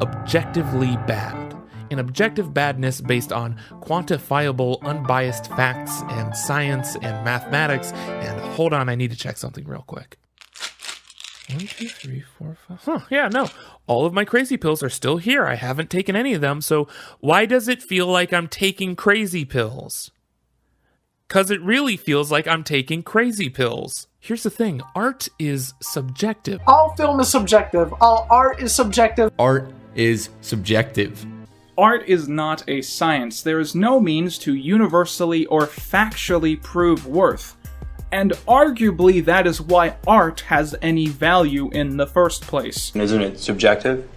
objectively bad. An objective badness based on quantifiable, unbiased facts and science and mathematics. And hold on, I need to check something real quick. 1, 2, 3, 4, 5. Yeah, no. All of my crazy pills are still here. I haven't taken any of them. So why does it feel like I'm taking crazy pills? Because it really feels like I'm taking crazy pills. Here's the thing. Art is subjective. All film is subjective. All art is subjective. Art is subjective. Art is not a science. There is no means to universally or factually prove worth. And arguably that is why art has any value in the first place. Isn't it subjective?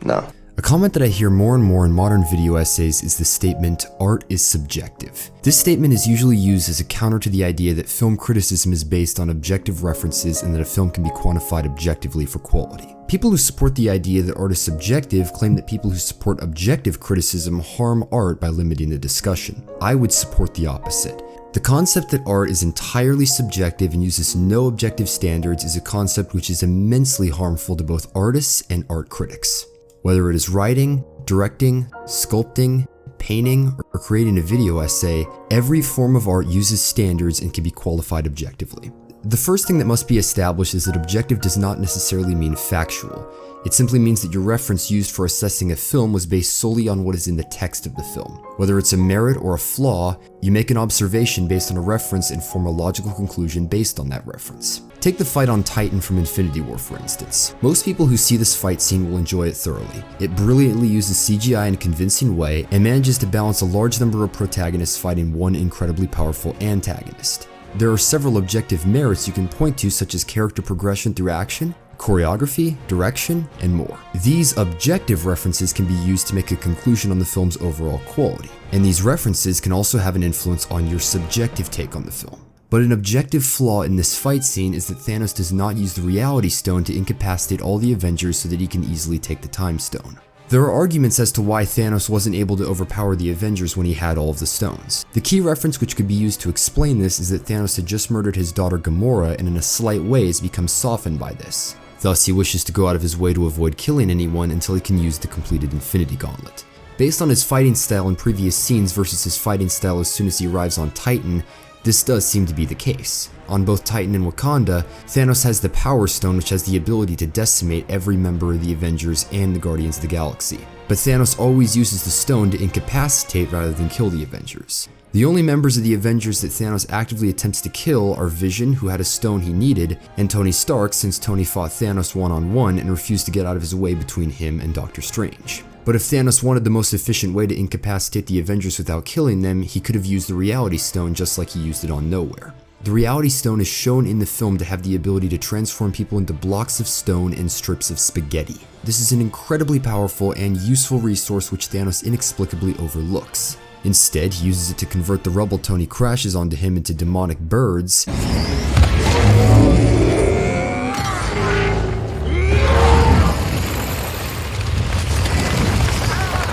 No. A comment that I hear more and more in modern video essays is the statement, art is subjective. This statement is usually used as a counter to the idea that film criticism is based on objective references and that a film can be quantified objectively for quality. People who support the idea that art is subjective claim that people who support objective criticism harm art by limiting the discussion. I would support the opposite. The concept that art is entirely subjective and uses no objective standards is a concept which is immensely harmful to both artists and art critics. Whether it is writing, directing, sculpting, painting, or creating a video essay, every form of art uses standards and can be qualified objectively. The first thing that must be established is that objective does not necessarily mean factual. It simply means that your reference used for assessing a film was based solely on what is in the text of the film. Whether it's a merit or a flaw, you make an observation based on a reference and form a logical conclusion based on that reference. Take the fight on Titan from Infinity War, for instance. Most people who see this fight scene will enjoy it thoroughly. It brilliantly uses CGI in a convincing way and manages to balance a large number of protagonists fighting one incredibly powerful antagonist. There are several objective merits you can point to, such as character progression through action, choreography, direction, and more. These objective references can be used to make a conclusion on the film's overall quality, and these references can also have an influence on your subjective take on the film. But an objective flaw in this fight scene is that Thanos does not use the Reality Stone to incapacitate all the Avengers so that he can easily take the Time Stone. There are arguments as to why Thanos wasn't able to overpower the Avengers when he had all of the stones. The key reference which could be used to explain this is that Thanos had just murdered his daughter Gamora and in a slight way has become softened by this. Thus, he wishes to go out of his way to avoid killing anyone until he can use the completed Infinity Gauntlet. Based on his fighting style in previous scenes versus his fighting style as soon as he arrives on Titan, this does seem to be the case. On both Titan and Wakanda, Thanos has the Power Stone, which has the ability to decimate every member of the Avengers and the Guardians of the Galaxy. But Thanos always uses the stone to incapacitate rather than kill the Avengers. The only members of the Avengers that Thanos actively attempts to kill are Vision, who had a stone he needed, and Tony Stark, since Tony fought Thanos one-on-one and refused to get out of his way between him and Doctor Strange. But if Thanos wanted the most efficient way to incapacitate the Avengers without killing them, he could have used the Reality Stone just like he used it on Nowhere. The Reality Stone is shown in the film to have the ability to transform people into blocks of stone and strips of spaghetti. This is an incredibly powerful and useful resource which Thanos inexplicably overlooks. Instead, he uses it to convert the rubble Tony crashes onto him into demonic birds,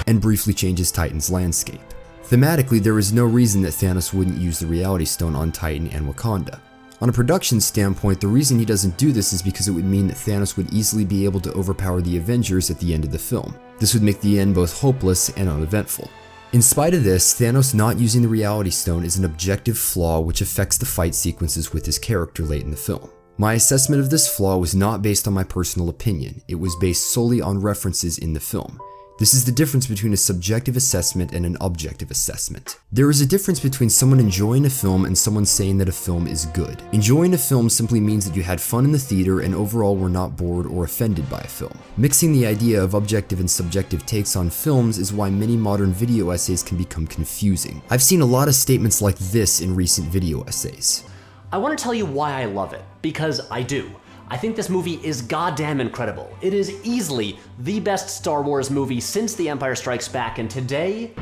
and briefly changes Titan's landscape. Thematically, there is no reason that Thanos wouldn't use the Reality Stone on Titan and Wakanda. On a production standpoint, the reason he doesn't do this is because it would mean that Thanos would easily be able to overpower the Avengers at the end of the film. This would make the end both hopeless and uneventful. In spite of this, Thanos not using the Reality Stone is an objective flaw which affects the fight sequences with his character late in the film. My assessment of this flaw was not based on my personal opinion, it was based solely on references in the film. This is the difference between a subjective assessment and an objective assessment. There is a difference between someone enjoying a film and someone saying that a film is good. Enjoying a film simply means that you had fun in the theater and overall were not bored or offended by a film. Mixing the idea of objective and subjective takes on films is why many modern video essays can become confusing. I've seen a lot of statements like this in recent video essays. I want to tell you why I love it, because I do. I think this movie is goddamn incredible. It is easily the best Star Wars movie since The Empire Strikes Back, and today,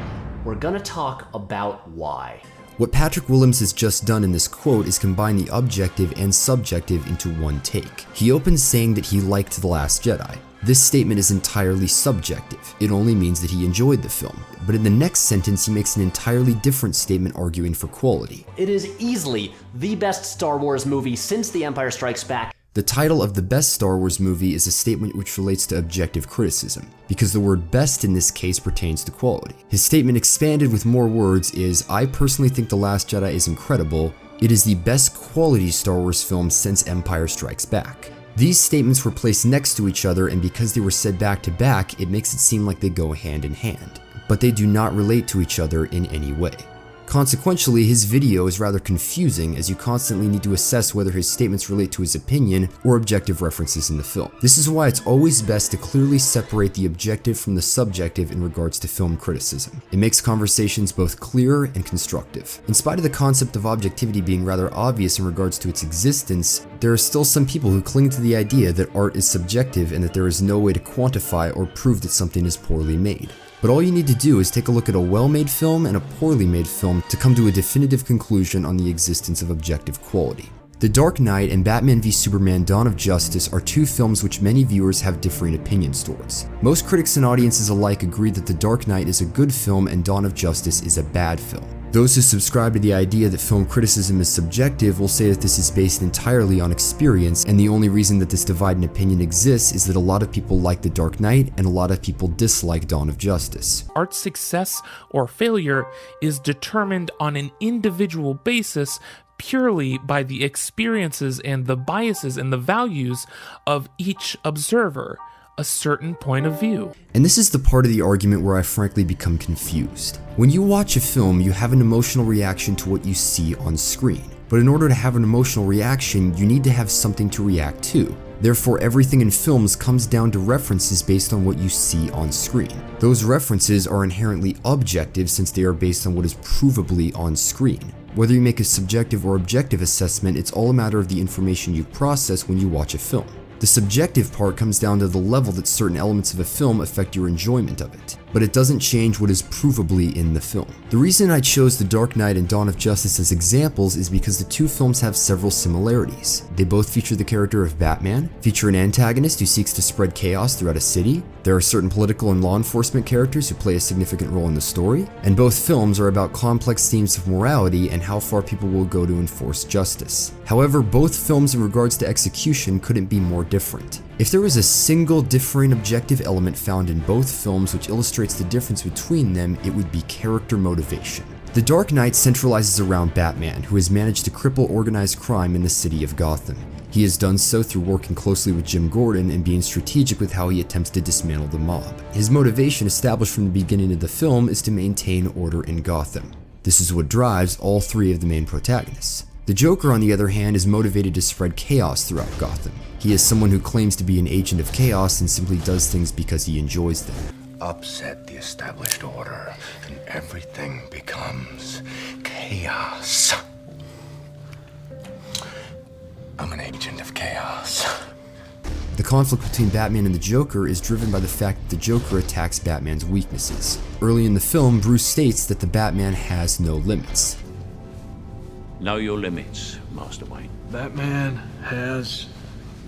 we're gonna talk about why. What Patrick Willems has just done in this quote is combine the objective and subjective into one take. He opens saying that he liked The Last Jedi. This statement is entirely subjective. It only means that he enjoyed the film. But in the next sentence, he makes an entirely different statement arguing for quality. It is easily the best Star Wars movie since The Empire Strikes Back. The title of the best Star Wars movie is a statement which relates to objective criticism, because the word best in this case pertains to quality. His statement expanded with more words is, I personally think The Last Jedi is incredible. It is the best quality Star Wars film since Empire Strikes Back. These statements were placed next to each other, and because they were said back to back, it makes it seem like they go hand in hand. But they do not relate to each other in any way. Consequentially, his video is rather confusing as you constantly need to assess whether his statements relate to his opinion or objective references in the film. This is why it's always best to clearly separate the objective from the subjective in regards to film criticism. It makes conversations both clear and constructive. In spite of the concept of objectivity being rather obvious in regards to its existence, there are still some people who cling to the idea that art is subjective and that there is no way to quantify or prove that something is poorly made. But all you need to do is take a look at a well-made film and a poorly made film to come to a definitive conclusion on the existence of objective quality. The Dark Knight and Batman v Superman: Dawn of Justice are two films which many viewers have differing opinions towards. Most critics and audiences alike agree that The Dark Knight is a good film and Dawn of Justice is a bad film. Those who subscribe to the idea that film criticism is subjective will say that this is based entirely on experience, and the only reason that this divide in opinion exists is that a lot of people like The Dark Knight and a lot of people dislike Dawn of Justice. Art's success or failure is determined on an individual basis purely by the experiences and the biases and the values of each observer, a certain point of view. And this is the part of the argument where I frankly become confused. When you watch a film, you have an emotional reaction to what you see on screen. But in order to have an emotional reaction, you need to have something to react to. Therefore, everything in films comes down to references based on what you see on screen. Those references are inherently objective since they are based on what is provably on screen. Whether you make a subjective or objective assessment, it's all a matter of the information you process when you watch a film. The subjective part comes down to the level that certain elements of a film affect your enjoyment of it, but it doesn't change what is provably in the film. The reason I chose The Dark Knight and Dawn of Justice as examples is because the two films have several similarities. They both feature the character of Batman, feature an antagonist who seeks to spread chaos throughout a city, there are certain political and law enforcement characters who play a significant role in the story, and both films are about complex themes of morality and how far people will go to enforce justice. However, both films in regards to execution couldn't be more different. If there was a single differing objective element found in both films which illustrates the difference between them, it would be character motivation. The Dark Knight centralizes around Batman, who has managed to cripple organized crime in the city of Gotham. He has done so through working closely with Jim Gordon and being strategic with how he attempts to dismantle the mob. His motivation, established from the beginning of the film, is to maintain order in Gotham. This is what drives all three of the main protagonists. The Joker, on the other hand, is motivated to spread chaos throughout Gotham. He is someone who claims to be an agent of chaos and simply does things because he enjoys them. Upset the established order, and everything becomes chaos. I'm an agent of chaos. The conflict between Batman and the Joker is driven by the fact that the Joker attacks Batman's weaknesses. Early in the film, Bruce states that the Batman has no limits. Know your limits, Master Wayne. Batman has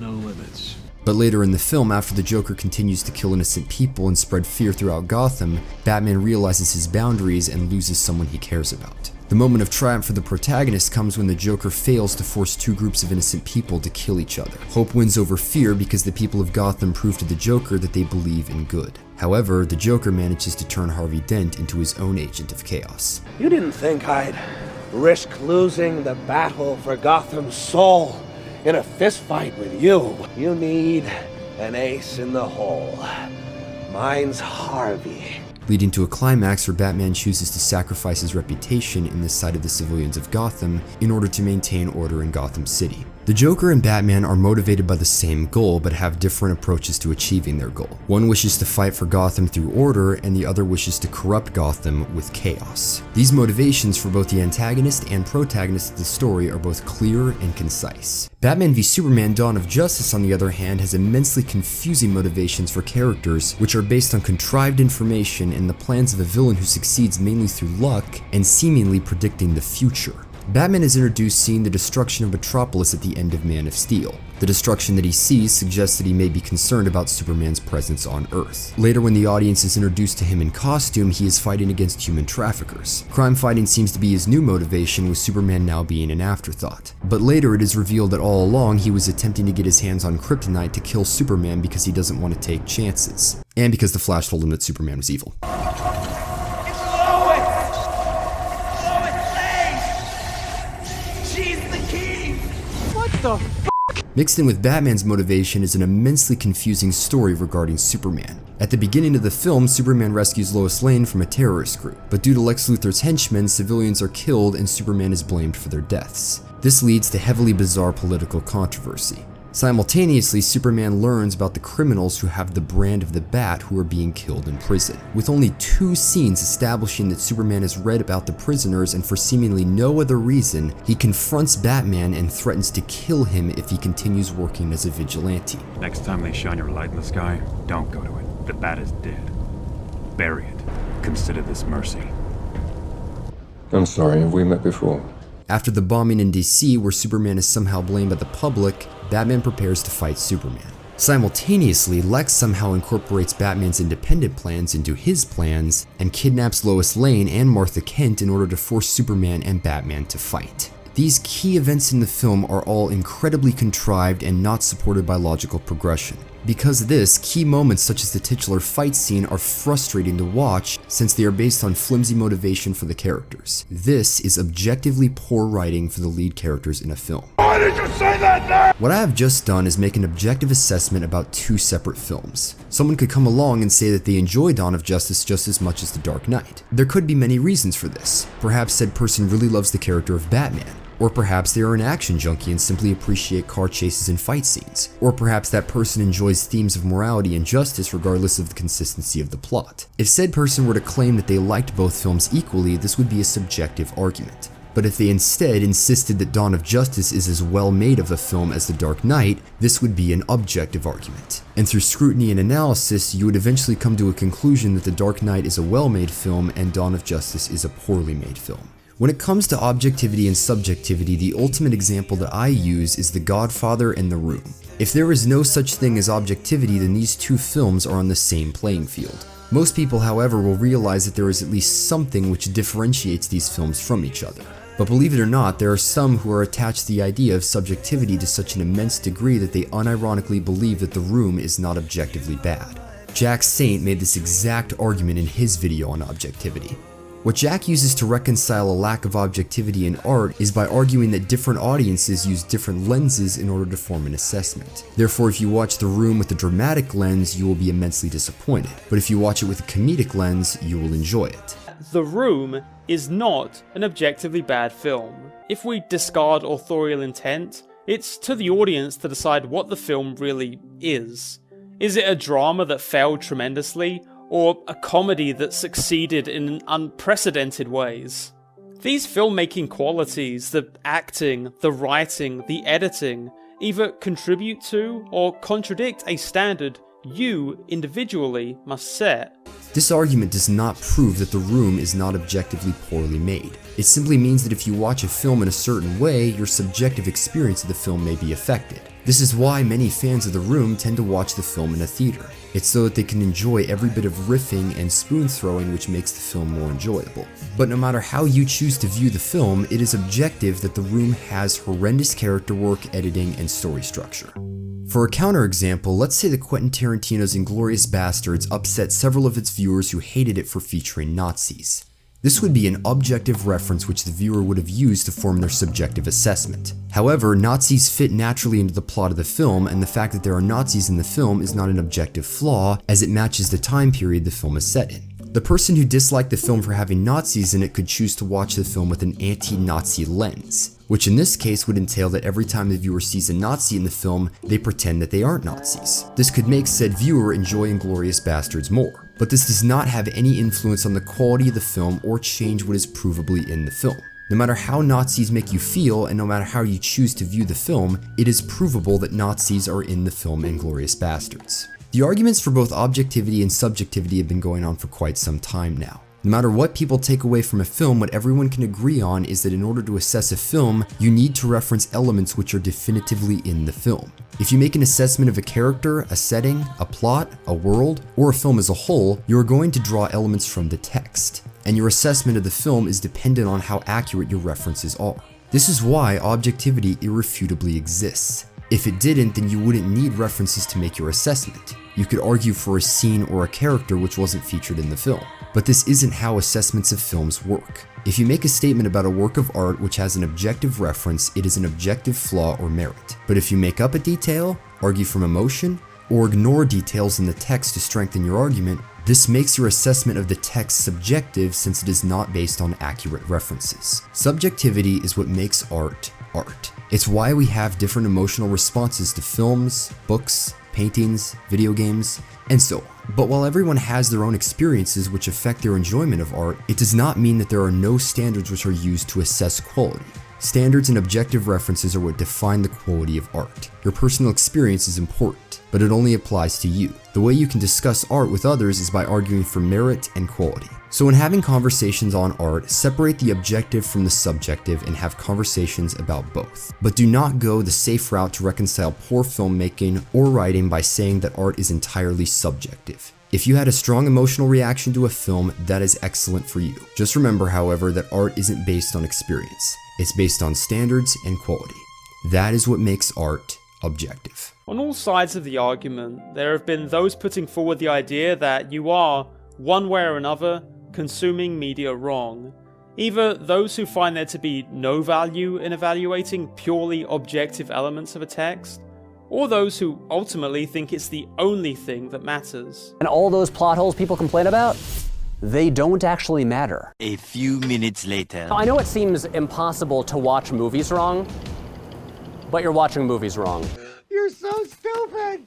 no limits. But later in the film, after the Joker continues to kill innocent people and spread fear throughout Gotham, Batman realizes his boundaries and loses someone he cares about. The moment of triumph for the protagonist comes when the Joker fails to force two groups of innocent people to kill each other. Hope wins over fear because the people of Gotham prove to the Joker that they believe in good. However, the Joker manages to turn Harvey Dent into his own agent of chaos. You didn't think I'd risk losing the battle for Gotham's soul in a fistfight with you. You need an ace in the hole. Mine's Harvey. Leading to a climax where Batman chooses to sacrifice his reputation in the sight of the civilians of Gotham in order to maintain order in Gotham City. The Joker and Batman are motivated by the same goal but have different approaches to achieving their goal. One wishes to fight for Gotham through order and the other wishes to corrupt Gotham with chaos. These motivations for both the antagonist and protagonist of the story are both clear and concise. Batman v Superman: Dawn of Justice, on the other hand, has immensely confusing motivations for characters which are based on contrived information and the plans of a villain who succeeds mainly through luck and seemingly predicting the future. Batman is introduced seeing the destruction of Metropolis at the end of Man of Steel. The destruction that he sees suggests that he may be concerned about Superman's presence on Earth. Later, when the audience is introduced to him in costume, he is fighting against human traffickers. Crime fighting seems to be his new motivation, with Superman now being an afterthought. But later it is revealed that all along he was attempting to get his hands on kryptonite to kill Superman because he doesn't want to take chances. And because the Flash told him that Superman was evil. Mixed in with Batman's motivation is an immensely confusing story regarding Superman. At the beginning of the film, Superman rescues Lois Lane from a terrorist group, but due to Lex Luthor's henchmen, civilians are killed and Superman is blamed for their deaths. This leads to heavily bizarre political controversy. Simultaneously, Superman learns about the criminals who have the brand of the Bat who are being killed in prison. With only 2 scenes establishing that Superman has read about the prisoners and for seemingly no other reason, he confronts Batman and threatens to kill him if he continues working as a vigilante. Next time they shine your light in the sky, don't go to it. The Bat is dead. Bury it. Consider this mercy. I'm sorry, have we met before? After the bombing in DC, where Superman is somehow blamed by the public, Batman prepares to fight Superman. Simultaneously, Lex somehow incorporates Batman's independent plans into his plans and kidnaps Lois Lane and Martha Kent in order to force Superman and Batman to fight. These key events in the film are all incredibly contrived and not supported by logical progression. Because of this, key moments such as the titular fight scene are frustrating to watch since they are based on flimsy motivation for the characters. This is objectively poor writing for the lead characters in a film. Why did you say that now? What I have just done is make an objective assessment about 2 separate films. Someone could come along and say that they enjoy Dawn of Justice just as much as The Dark Knight. There could be many reasons for this. Perhaps said person really loves the character of Batman. Or perhaps they are an action junkie and simply appreciate car chases and fight scenes. Or perhaps that person enjoys themes of morality and justice regardless of the consistency of the plot. If said person were to claim that they liked both films equally, this would be a subjective argument. But if they instead insisted that Dawn of Justice is as well made of a film as The Dark Knight, this would be an objective argument. And through scrutiny and analysis, you would eventually come to a conclusion that The Dark Knight is a well-made film and Dawn of Justice is a poorly made film. When it comes to objectivity and subjectivity, the ultimate example that I use is The Godfather and The Room. If there is no such thing as objectivity, then these 2 films are on the same playing field. Most people, however, will realize that there is at least something which differentiates these films from each other. But believe it or not, there are some who are attached to the idea of subjectivity to such an immense degree that they unironically believe that The Room is not objectively bad. Jack Saint made this exact argument in his video on objectivity. What Jack uses to reconcile a lack of objectivity in art is by arguing that different audiences use different lenses in order to form an assessment. Therefore, if you watch The Room with a dramatic lens, you will be immensely disappointed. But if you watch it with a comedic lens, you will enjoy it. The Room is not an objectively bad film. If we discard authorial intent, it's to the audience to decide what the film really is. Is it a drama that failed tremendously, or a comedy that succeeded in unprecedented ways? These filmmaking qualities, the acting, the writing, the editing, either contribute to or contradict a standard you individually must set. This argument does not prove that The Room is not objectively poorly made. It simply means that if you watch a film in a certain way, your subjective experience of the film may be affected. This is why many fans of The Room tend to watch the film in a theater. It's so that they can enjoy every bit of riffing and spoon throwing which makes the film more enjoyable. But no matter how you choose to view the film, it is objective that The Room has horrendous character work, editing, and story structure. For a counterexample, let's say that Quentin Tarantino's Inglourious Basterds upset several of its viewers who hated it for featuring Nazis. This would be an objective reference which the viewer would have used to form their subjective assessment. However, Nazis fit naturally into the plot of the film, and the fact that there are Nazis in the film is not an objective flaw, as it matches the time period the film is set in. The person who disliked the film for having Nazis in it could choose to watch the film with an anti-Nazi lens, which in this case would entail that every time the viewer sees a Nazi in the film, they pretend that they aren't Nazis. This could make said viewer enjoy Inglourious Basterds more, but this does not have any influence on the quality of the film or change what is provably in the film. No matter how Nazis make you feel, and no matter how you choose to view the film, it is provable that Nazis are in the film Inglourious Basterds. The arguments for both objectivity and subjectivity have been going on for quite some time now. No matter what people take away from a film, what everyone can agree on is that in order to assess a film, you need to reference elements which are definitively in the film. If you make an assessment of a character, a setting, a plot, a world, or a film as a whole, you are going to draw elements from the text, and your assessment of the film is dependent on how accurate your references are. This is why objectivity irrefutably exists. If it didn't, then you wouldn't need references to make your assessment. You could argue for a scene or a character which wasn't featured in the film. But this isn't how assessments of films work. If you make a statement about a work of art which has an objective reference, it is an objective flaw or merit. But if you make up a detail, argue from emotion, or ignore details in the text to strengthen your argument, this makes your assessment of the text subjective since it is not based on accurate references. Subjectivity is what makes art art. It's why we have different emotional responses to films, books, paintings, video games, and so on. But while everyone has their own experiences which affect their enjoyment of art, it does not mean that there are no standards which are used to assess quality. Standards and objective references are what define the quality of art. Your personal experience is important, but it only applies to you. The way you can discuss art with others is by arguing for merit and quality. So when having conversations on art, separate the objective from the subjective and have conversations about both. But do not go the safe route to reconcile poor filmmaking or writing by saying that art is entirely subjective. If you had a strong emotional reaction to a film, that is excellent for you. Just remember, however, that art isn't based on experience. It's based on standards and quality. That is what makes art objective. On all sides of the argument, there have been those putting forward the idea that you are, one way or another, consuming media wrong. Either those who find there to be no value in evaluating purely objective elements of a text, or those who ultimately think it's the only thing that matters. And all those plot holes people complain about, they don't actually matter. A few minutes later. I know it seems impossible to watch movies wrong, but you're watching movies wrong. You're so stupid!